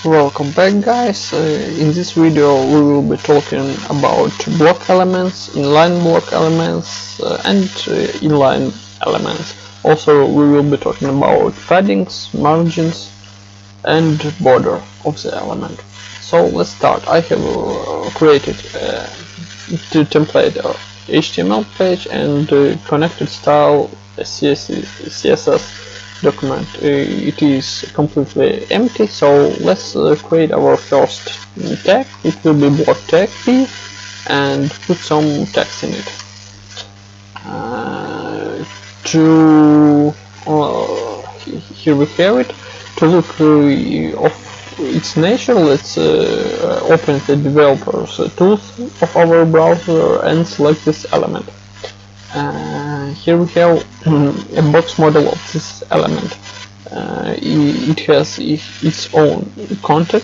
Welcome back, guys. In this video we will be talking about block elements, inline block elements and inline elements. Also we will be talking about paddings, margins and border of the element. So let's start. I have created the template HTML page and connected style CSS document. It is completely empty, so let's create our first tag. It will be block tag p and put some text in it. Here we have it. To look of its nature, let's open the developer's tools of our browser and select this element. Here we have a box model of this element. It has its own content,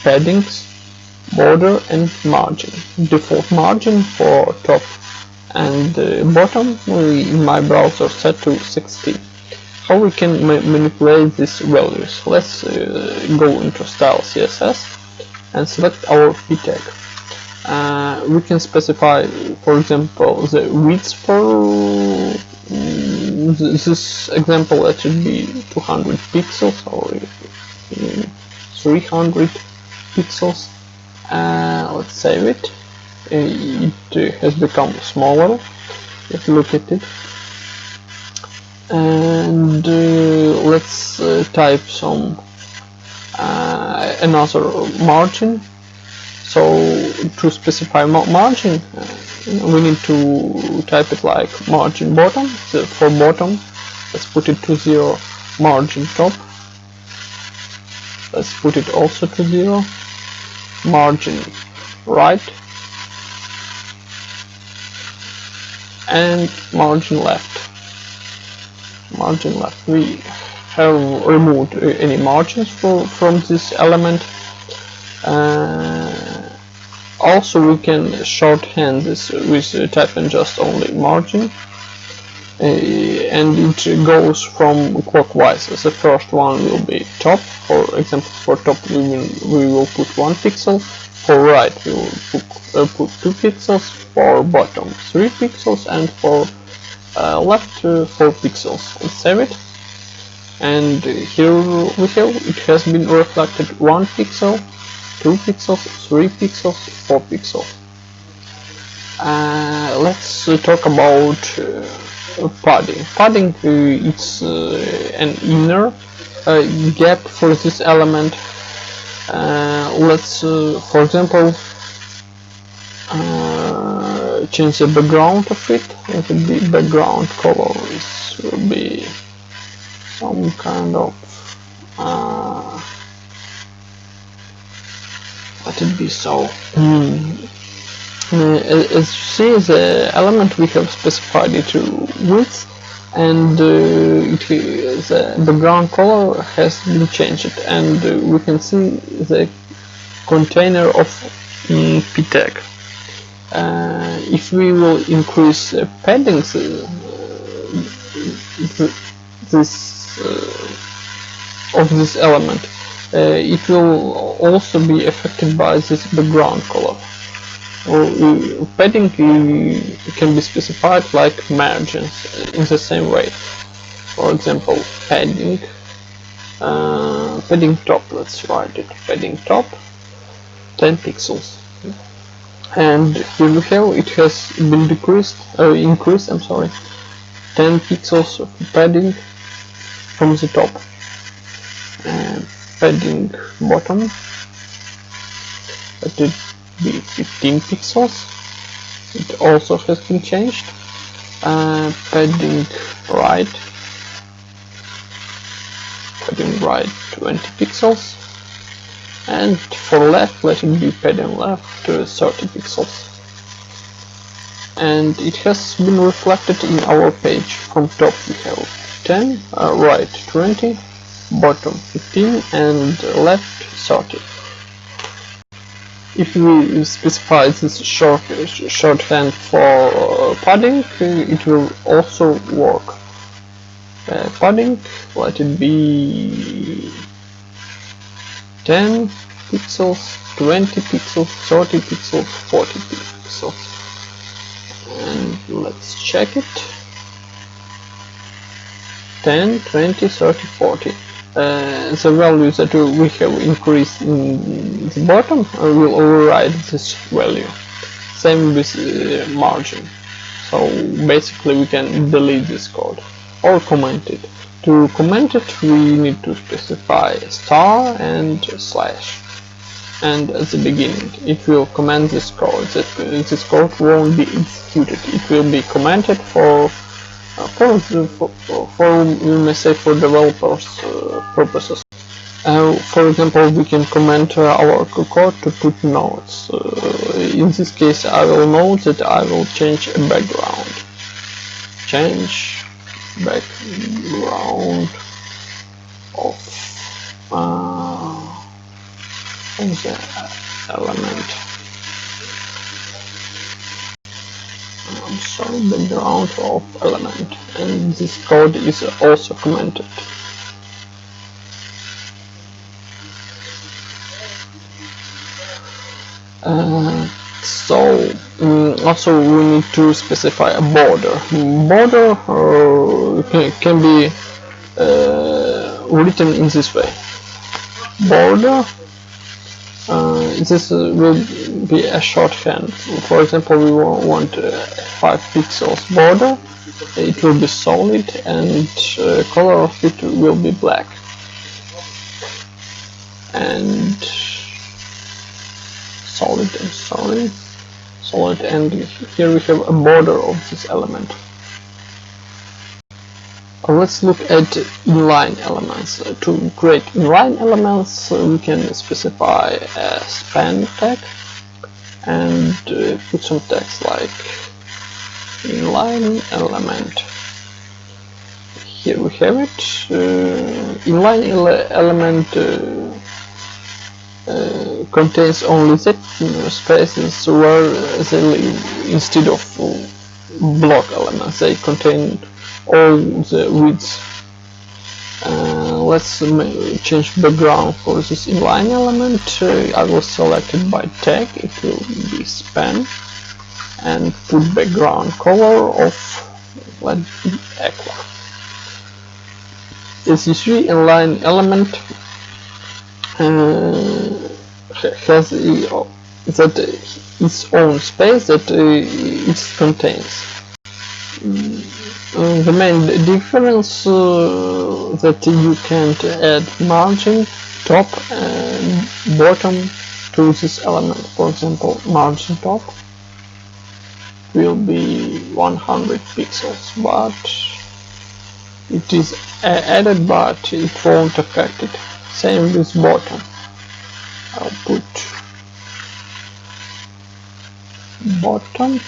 paddings, border and margin. Default margin for top and bottom in my browser set to 60. How we can manipulate these values? Let's go into style CSS and select our p tag. We can specify, for example, the width for this example. Let it be 200 pixels or 300 pixels. Let's save it. It has become smaller. Let's look at it. And let's type some another margin. So to specify margin, we need to type it like margin bottom. So for bottom, let's put it to 0. Margin top, let's put it also to 0. Margin right and margin left. Margin left. We have removed any margins from this element. Also we can shorthand this with typing just only margin, and it goes from clockwise. The first one will be top. For example, for top we will put 1 pixel, for right we will put 2 pixels, for bottom 3 pixels, and for left 4 pixels. Let's save it. And here we have it has been reflected 1 pixel, 2 pixels, 3 pixels, 4 pixels. Let's talk about padding. Padding it's an inner gap for this element. Let's, for example, change the background of it. Let it be background color. This will be some kind of let it be so. As you see, the element we have specified it to width, and the background color has been changed, and we can see the container of p tag. If we will increase paddings, of this element, it will also be affected by this background color. Padding can be specified like margins in the same way. For example, padding top. Let's write it. Padding top 10 pixels. And here we have it has been increased. I'm sorry, 10 pixels of padding from the top. And padding bottom, let it be 15 pixels. It also has been changed. Padding right 20 pixels, and for left let it be padding left to 30 pixels. And it has been reflected in our page. From top we have 10, right 20, bottom 15, and left 30. If we specify this shorthand for padding, it will also work. Padding, let it be 10 pixels, 20 pixels, 30 pixels, 40 pixels. And let's check it. 10, 20, 30, 40. The values that we have increased in the bottom will override this value. Same with margin. So basically we can delete this code or comment it. To comment it we need to specify star and slash. And at the beginning it will comment this code. This code won't be executed. It will be commented for we may say for developers purposes. For example, we can comment our code to put notes. In this case, I will note that I will change a background. Change background of the element. I'm sorry, background of element, and this code is also commented. Also we need to specify a border. Border can be written in this way. Border. This will be a shorthand. For example, we want 5 pixels border. It will be solid and color of it will be black. And solid and solid, and here we have a border of this element. Let's look at inline elements. To create inline elements we can specify a span tag and put some text like inline element. Here we have it. Inline element contains only the spaces where they live instead of block elements. They contain all the widths. Let's change background for this inline element. I will select it by tag. It will be span, and put background color of, let's be aqua. As you see, inline element has its own space that it contains. The main difference that you can't add margin, top and bottom to this element. For example, margin top will be 100 pixels, but it is added, but it won't affect it. Same with bottom. I'll put bottom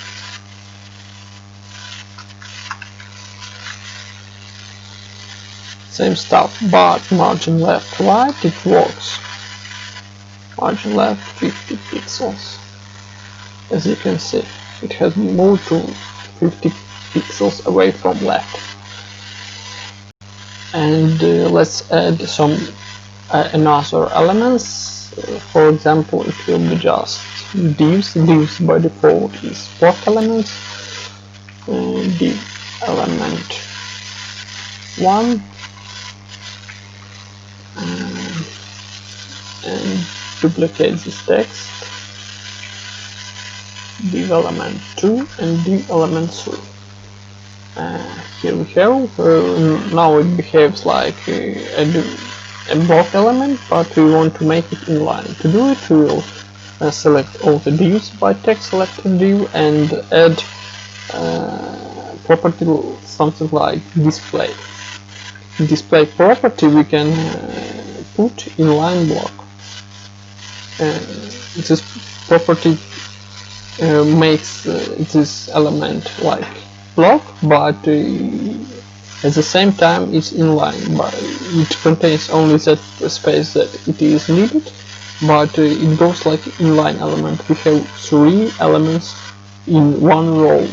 same stuff, but margin left right it works. Margin left 50 pixels. As you can see, it has moved to 50 pixels away from left. And let's add some another elements. For example, it will be just divs. Divs by default is block elements. Div element 1 and duplicate this text. Div element 2 and div element 3. Here we have, now it behaves like a block element, but we want to make it inline. To do it, we will select all the divs by text selected div and add property something like display. Display property we can put inline-block. This property makes this element like block, but at the same time it's inline, but it contains only that space that it is needed, but it goes like inline element. We have 3 elements in one row,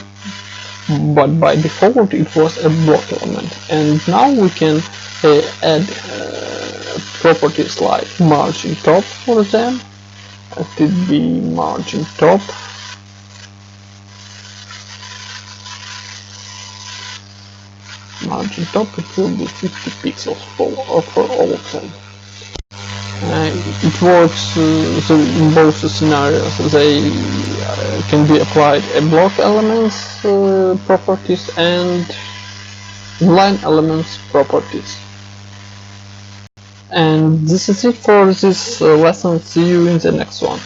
but by default it was a block element. And now we can add properties like margin top for them. Let it be margin top. Margin top, it will be 50 pixels for all of them. It works in both scenarios. They can be applied block elements properties and inline elements properties. And this is it for this lesson. See you in the next one.